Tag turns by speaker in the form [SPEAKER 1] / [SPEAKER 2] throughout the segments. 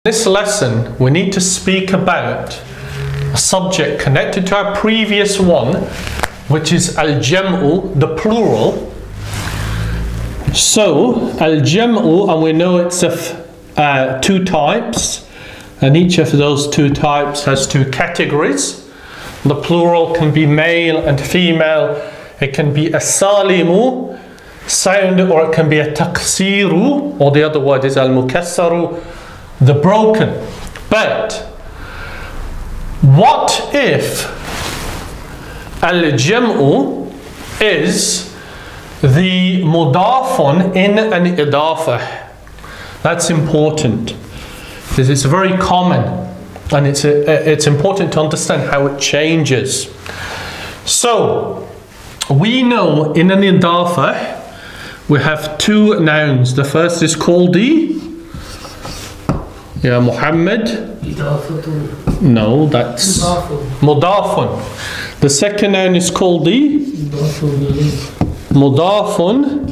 [SPEAKER 1] This lesson, we need to speak about a subject connected to our previous one, which is al-jam'u, the plural. So, al-jam'u, and we know it's of two types, and each of those two types has two categories. The plural can be male and female. It can be a salimu, sound, or it can be a taksiru, or the other word is al-mukassaru, the broken. But what if al-jam'u is the mudafun in an idaafah? That's important because it's very common, and it's important to understand how it changes. So we know in an idaafah we have two nouns. The first is called the Muhammad. No, that's mudafun. The second noun is called the mudafun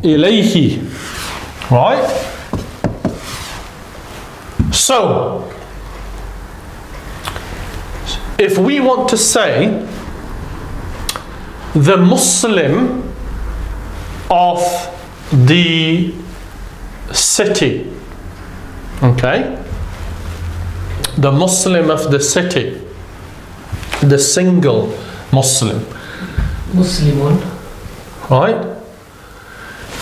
[SPEAKER 1] ilayhi. Right? So, if we want to say the Muslim of the city, okay, the Muslim of the city, the single Muslim,
[SPEAKER 2] Muslimun,
[SPEAKER 1] right,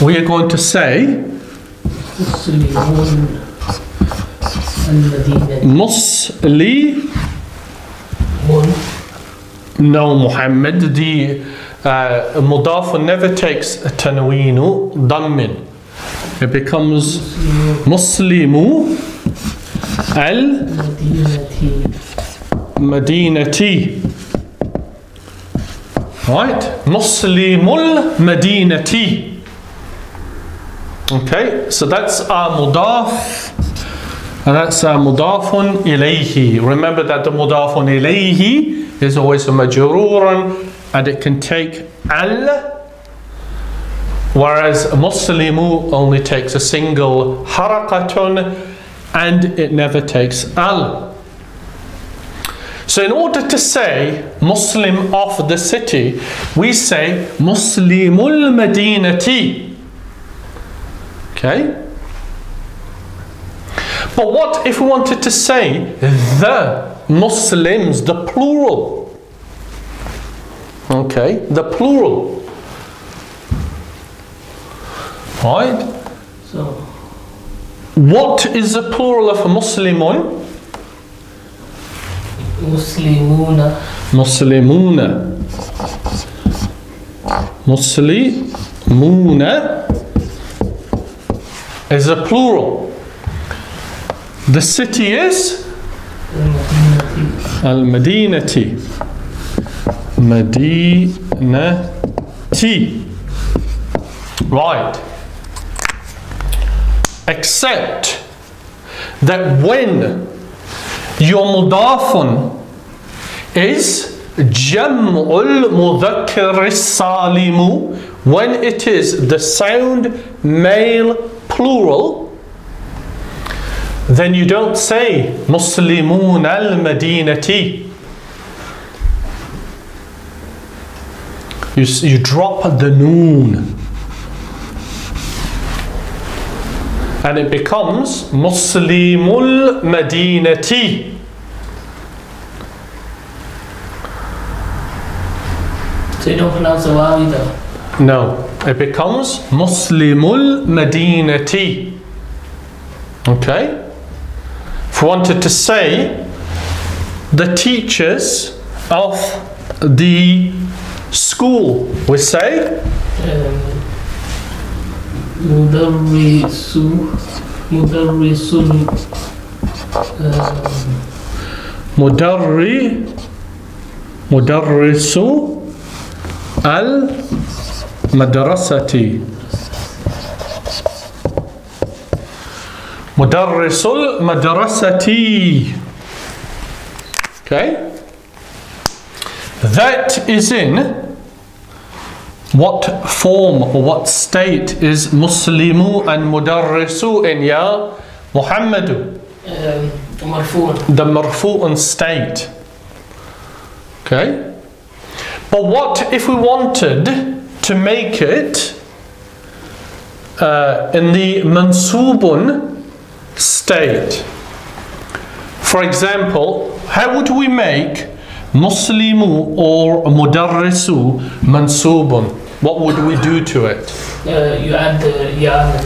[SPEAKER 1] we are going to say
[SPEAKER 2] Muslimun al-Madinah.
[SPEAKER 1] Muslimun. No, Muhammad. The mudafun never takes a tanweenu dammin. It becomes Muslimu al-Madinati. Right? Muslimul Madinati. Okay, so that's our mudaf, and that's our mudafun ilayhi. Remember that the mudafun ilayhi is always a majrurun, and it can take al, whereas Muslimu only takes a single harakatun, and it never takes al. So in order to say Muslim of the city, we say Muslimul Madinati. Okay? But what if we wanted to say the Muslims, the plural? Okay, the plural. Right?
[SPEAKER 2] So,
[SPEAKER 1] what is the plural of Muslimun?
[SPEAKER 2] Muslimuna.
[SPEAKER 1] Muslimuna. Muslimuna is a plural. The city is Al-Madinati. Madinati. Right. Except that when your mudafun is Jam'ul Mudhakkar Salimu, when it is the sound male plural, then you don't say Muslimun al-Madinati. You drop the noon, and it becomes Muslimul Madinati.
[SPEAKER 2] So you don't pronounce the waw either?
[SPEAKER 1] No, it becomes Muslimul Madinati. Okay? If we wanted to say the teachers of the school, we say
[SPEAKER 2] Mudarrisul
[SPEAKER 1] Mudarrisu al-Madrasati. Mudarrisul Madrasati. Okay? That is in what form or what state is Muslimu and Mudarrisu in, ya? Muhammadu.
[SPEAKER 2] مرفوع.
[SPEAKER 1] The marfu'un state. Okay? But what if we wanted to make it in the mansubun state? For example, how would we make Muslimu or Mudarrisu mansubun? What would we do to it?
[SPEAKER 2] You add the ya and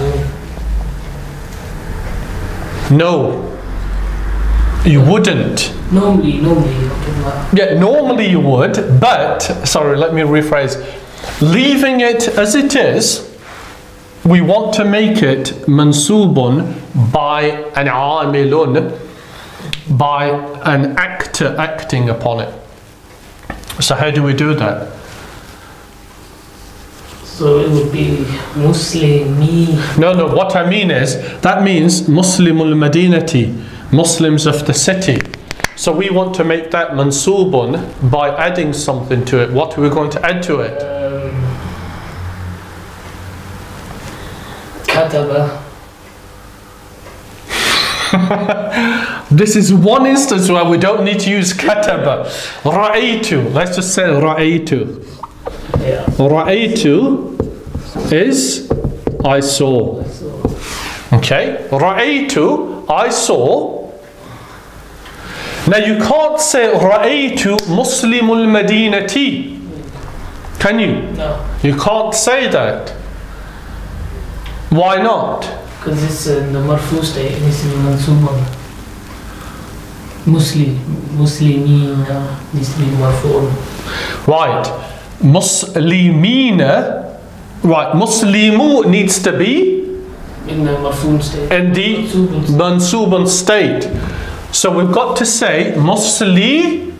[SPEAKER 2] the
[SPEAKER 1] No, you wouldn't.
[SPEAKER 2] Normally.
[SPEAKER 1] Yeah, normally you would, but, sorry, let me rephrase. Leaving it as it is, we want to make it mansubun by an amilun, by an actor acting upon it. So how do we do that?
[SPEAKER 2] So it would be Muslimi.
[SPEAKER 1] No, what I mean is, that means Muslimul Madinati, Muslims of the city. So we want to make that mansubun by adding something to it. What are we going to add to it?
[SPEAKER 2] Kataba.
[SPEAKER 1] This is one instance where we don't need to use kataba. Ra'aytu. Let's just say ra'aytu.
[SPEAKER 2] Yeah.
[SPEAKER 1] Ra'aytu is I saw. Okay? Ra'aytu, I saw. Now you can't say Ra'aytu Muslimul Madinati. Can you?
[SPEAKER 2] No.
[SPEAKER 1] You can't say that. Why not?
[SPEAKER 2] Because it's in the marfu state and it's in mansubun. Muslimina needs to be marfu.
[SPEAKER 1] Right. Muslimina. Right. Muslimu needs to be
[SPEAKER 2] In the marfu state.
[SPEAKER 1] in the mansubun state. So we've got to say
[SPEAKER 2] Muslimina.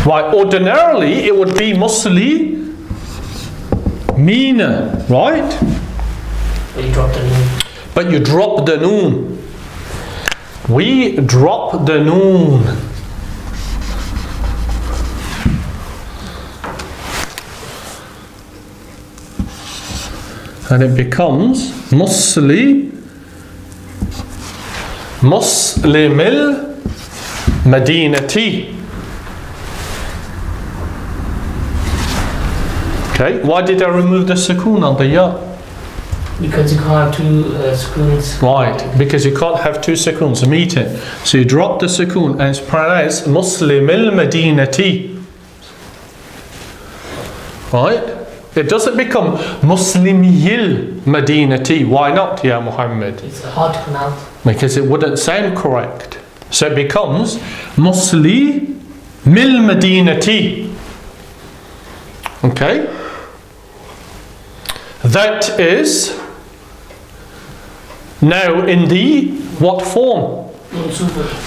[SPEAKER 1] Right. Ordinarily it would be Muslimina. Right?
[SPEAKER 2] But you drop the noon.
[SPEAKER 1] But you drop the noon. We drop the noon. And it becomes Muslimil Madinati. Okay, why did I remove the sukoon on the ya?
[SPEAKER 2] Because you can't have two sukoons.
[SPEAKER 1] Right, because you can't have two sukoons, meet it. So you drop the sukoon and it's pronounced Muslimil Madinati. Right? It doesn't become Muslimiyil Madinati. Why not, Ya Muhammad?
[SPEAKER 2] It's hard to pronounce.
[SPEAKER 1] Because it wouldn't sound correct. So it becomes Muslimil Madinati. Okay? That is now in the what form?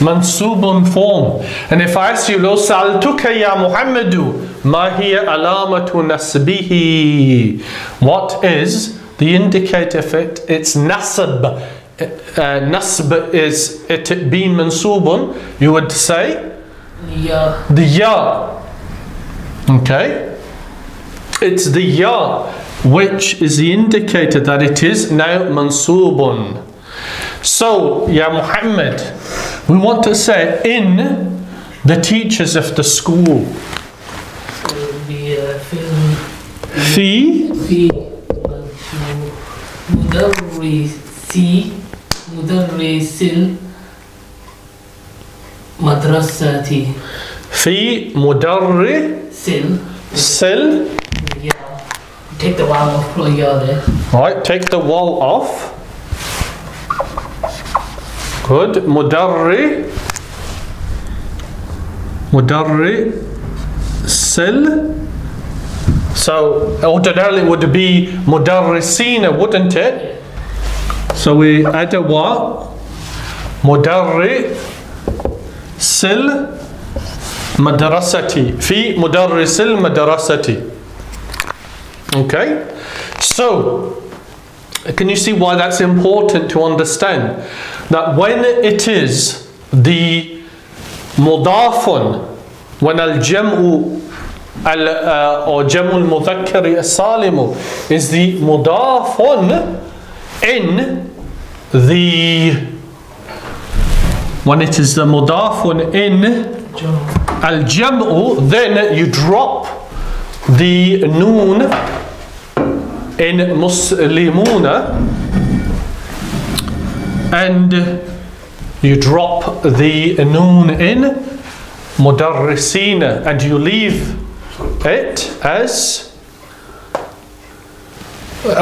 [SPEAKER 1] Mansubun form. And if I ask you, Lo sa'altuka ya Muhammadu, ma hiya alamatu nasbihi? What is the indicator for it? It's nasb. Nasb is it being mansubun. You would say
[SPEAKER 2] Ya.
[SPEAKER 1] the ya. Okay? It's the ya which is the indicator that it is now mansubun. So, Ya Muhammad, we want to say in the teachers of the school.
[SPEAKER 2] So it would be
[SPEAKER 1] Fi
[SPEAKER 2] mudarrisil madrasati.
[SPEAKER 1] Fi mudarrisil.
[SPEAKER 2] Sil. Yeah. Take the waw off, put a ya there.
[SPEAKER 1] Right, take the waw off. Good. Mudarrisil. So ordinarily it would be mudarrisina, wouldn't it? So we add a wa. Mudarrisil madrasati. Fi mudarrisil madrasati. Okay? So can you see why that's important to understand? That when it is the mudafun, when al-jam'u or jam'u al-mudhakkari as-salimu is the mudafun in the mudafun in al-jam'u, then you drop the noon in muslimuna, and you drop the noon in mudarrisina, and you leave it as,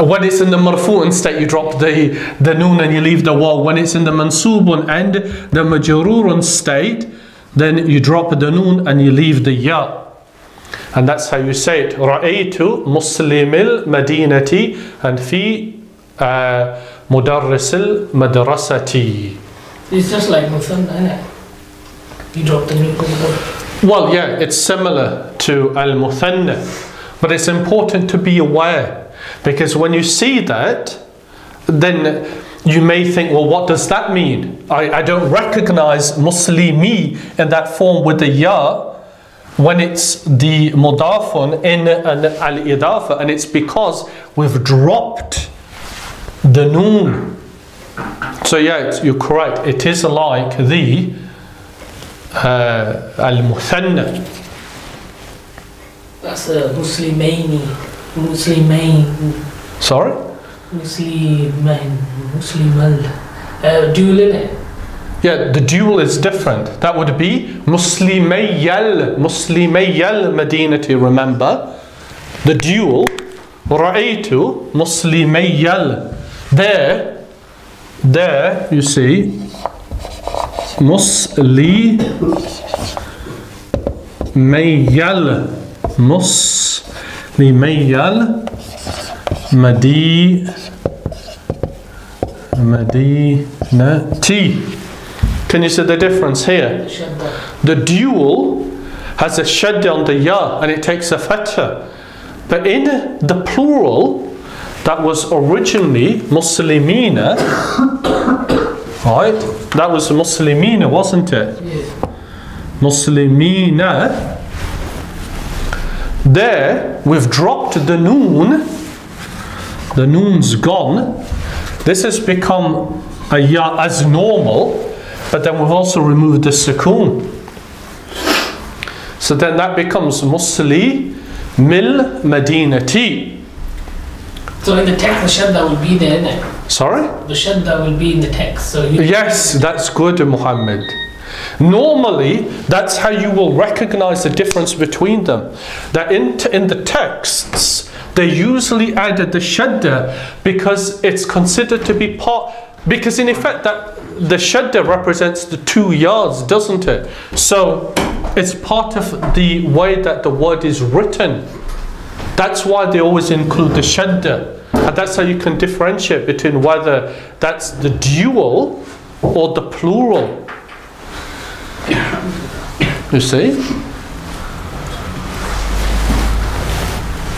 [SPEAKER 1] when it's in the marfu'un state you drop the noon and you leave the waw. When it's in the mansubun and the majrurun state, then you drop the noon and you leave the ya. And that's how you say it. Ra'aytu muslimil madinati and fi mudarrisil madrasati.
[SPEAKER 2] It's just like Muthanna, isn't it? You drop the noon.
[SPEAKER 1] Well, yeah, it's similar to al-muthanna, but it's important to be aware, because when you see that, then you may think, well, what does that mean? I don't recognize muslimi in that form with the ya when it's the mudafun in an al-idaafah, and it's because we've dropped the noon. So yeah, you're correct. It is like the al-muthanna.
[SPEAKER 2] That's a Muslimain.
[SPEAKER 1] Sorry?
[SPEAKER 2] Muslimal. Dual in it.
[SPEAKER 1] Yeah, the dual is different. That would be muslimayyal madinati, remember? The dual, ra'aytu muslimayyal. There you see, muslimayyal madinati. Can you see the difference here? The dual has a shadda on the ya and it takes a fatha. But in the plural, that was originally muslimina, right? That was muslimina, wasn't it?
[SPEAKER 2] Yeah.
[SPEAKER 1] Muslimina. There, we've dropped the noon. The noon's gone. This has become a ya as normal, but then we've also removed the sukoon. So then that becomes musli mil madinati.
[SPEAKER 2] So in the text, the shadda will be there, isn't it?
[SPEAKER 1] Sorry?
[SPEAKER 2] The shadda will be in the text. So
[SPEAKER 1] yes, that's good, Muhammad. Normally, that's how you will recognize the difference between them. That in the texts, they usually added the shadda because it's considered to be part, because in effect that the shadda represents the 2 yards, doesn't it? So it's part of the way that the word is written. That's why they always include the shadda. And that's how you can differentiate between whether that's the dual or the plural. You see?